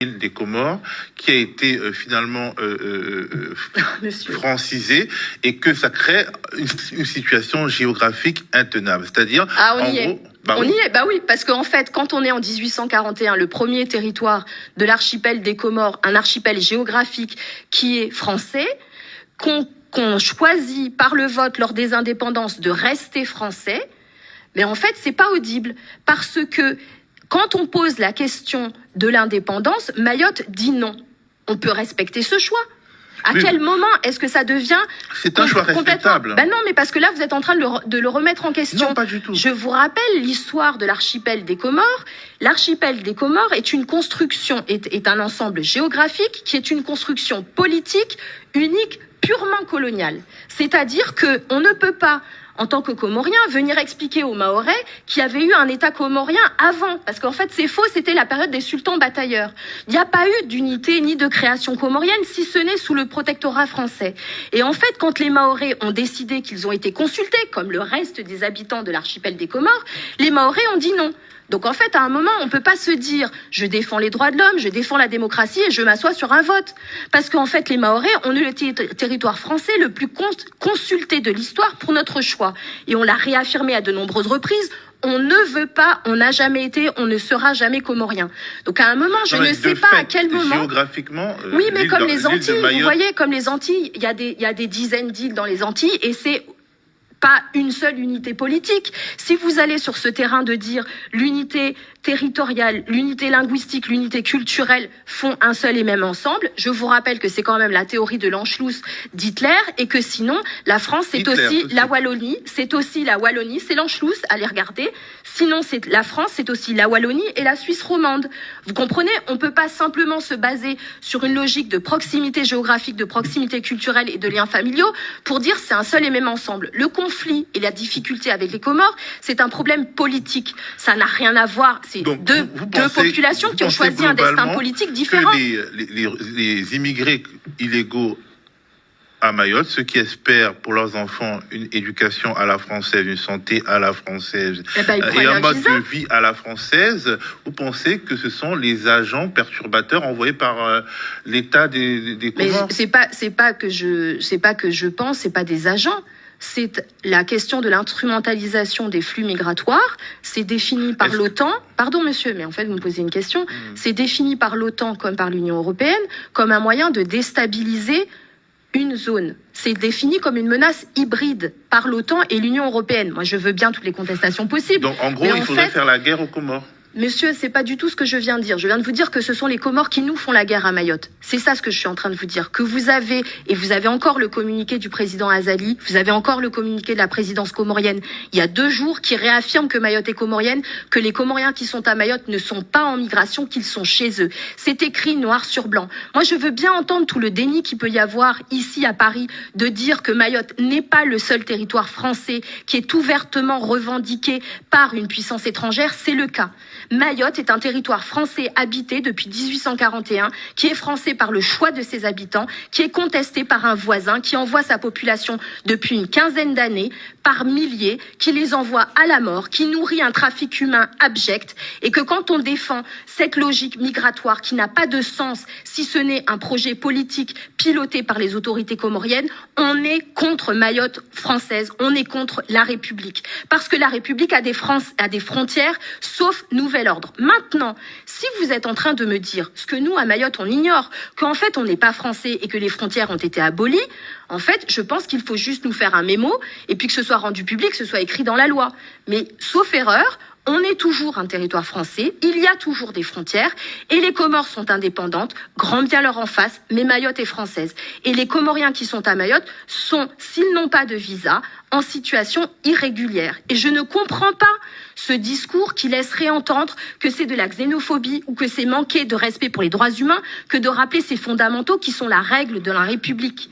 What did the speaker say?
des Comores, qui a été finalement francisé, et que ça crée une situation géographique intenable. C'est-à-dire, on y est, bah oui, parce qu'en fait, quand on est en 1841, le premier territoire de l'archipel des Comores, un archipel géographique qui est français, qu'on choisit par le vote lors des indépendances de rester français, mais en fait, c'est pas audible, parce que quand on pose la question de l'indépendance, Mayotte dit non. On peut respecter ce choix. À quel moment est-ce que ça devient... C'est un choix respectable. Ben non, mais parce que là, vous êtes en train de le remettre en question. Non, pas du tout. Je vous rappelle l'histoire de l'archipel des Comores. L'archipel des Comores est une construction, est un ensemble géographique qui est une construction politique unique, purement coloniale. C'est-à-dire qu'on ne peut pas, en tant que Comorien, venir expliquer aux Mahorais qu'il y avait eu un État comorien avant. Parce qu'en fait, c'est faux, c'était la période des sultans batailleurs. Il n'y a pas eu d'unité ni de création comorienne, si ce n'est sous le protectorat français. Et en fait, quand les Mahorais ont décidé qu'ils ont été consultés, comme le reste des habitants de l'archipel des Comores, les Mahorais ont dit non. Donc en fait, à un moment, on ne peut pas se dire « je défends les droits de l'homme, je défends la démocratie et je m'assois sur un vote ». Parce qu'en fait, les Mahorais ont eu le territoire français le plus consulté de l'histoire pour notre choix. Et on l'a réaffirmé à de nombreuses reprises. On ne veut pas, on n'a jamais été, on ne sera jamais comorien. Donc à un moment, je ne sais pas à quel moment... Géographiquement, oui, mais comme les Antilles, vous voyez, comme les Antilles, il y a des dizaines d'îles dans les Antilles et c'est pas une seule unité politique. Si vous allez sur ce terrain de dire l'unité territoriale, l'unité linguistique, l'unité culturelle font un seul et même ensemble, je vous rappelle que c'est quand même la théorie de l'Anschluss d'Hitler et que sinon, la France, c'est aussi la Wallonie, c'est aussi la Wallonie, c'est l'Anschluss, allez regarder. Sinon, c'est la France, c'est aussi la Wallonie et la Suisse romande. Vous comprenez? On peut pas simplement se baser sur une logique de proximité géographique, de proximité culturelle et de liens familiaux pour dire c'est un seul et même ensemble. Le conflit et la difficulté avec les Comores, c'est un problème politique. Ça n'a rien à voir. C'est deux populations qui ont choisi un destin politique différent. Les immigrés illégaux à Mayotte, ceux qui espèrent pour leurs enfants une éducation à la française, une santé à la française et un mode de vie à la française, vous pensez que ce sont les agents perturbateurs envoyés par l'État des Comores? Mais c'est pas que je pense, c'est pas des agents. C'est la question de l'instrumentalisation des flux migratoires. C'est défini par l'OTAN. Pardon, monsieur, mais en fait, vous me posez une question. C'est défini par l'OTAN comme par l'Union européenne comme un moyen de déstabiliser une zone. C'est défini comme une menace hybride par l'OTAN et l'Union européenne. Moi, je veux bien toutes les contestations possibles. Donc, en gros, il faudrait faire la guerre aux Comores. Monsieur, c'est pas du tout ce que je viens de dire. Je viens de vous dire que ce sont les Comores qui nous font la guerre à Mayotte. C'est ça ce que je suis en train de vous dire. Que vous avez, et vous avez encore le communiqué du président Azali, vous avez encore le communiqué de la présidence comorienne, il y a 2 jours, qui réaffirme que Mayotte est comorienne, que les Comoriens qui sont à Mayotte ne sont pas en migration, qu'ils sont chez eux. C'est écrit noir sur blanc. Moi, je veux bien entendre tout le déni qu'il peut y avoir ici à Paris de dire que Mayotte n'est pas le seul territoire français qui est ouvertement revendiqué par une puissance étrangère. C'est le cas. Mayotte est un territoire français habité depuis 1841, qui est français par le choix de ses habitants, qui est contesté par un voisin, qui envoie sa population depuis une quinzaine d'années, par milliers, qui les envoie à la mort, qui nourrit un trafic humain abject, et que quand on défend cette logique migratoire qui n'a pas de sens, si ce n'est un projet politique piloté par les autorités comoriennes, on est contre Mayotte française, on est contre la République. Parce que la République a des frontières, sauf nouvel ordre. Maintenant, si vous êtes en train de me dire ce que nous, à Mayotte, on ignore, qu'en fait, on n'est pas français et que les frontières ont été abolies, en fait, je pense qu'il faut juste nous faire un mémo et puis que ce soit rendu public, que ce soit écrit dans la loi. Mais, sauf erreur, on est toujours un territoire français, il y a toujours des frontières, et les Comores sont indépendantes, grand bien leur en face, mais Mayotte est française. Et les Comoriens qui sont à Mayotte sont, s'ils n'ont pas de visa, en situation irrégulière. Et je ne comprends pas ce discours qui laisserait entendre que c'est de la xénophobie ou que c'est manquer de respect pour les droits humains que de rappeler ces fondamentaux qui sont la règle de la République.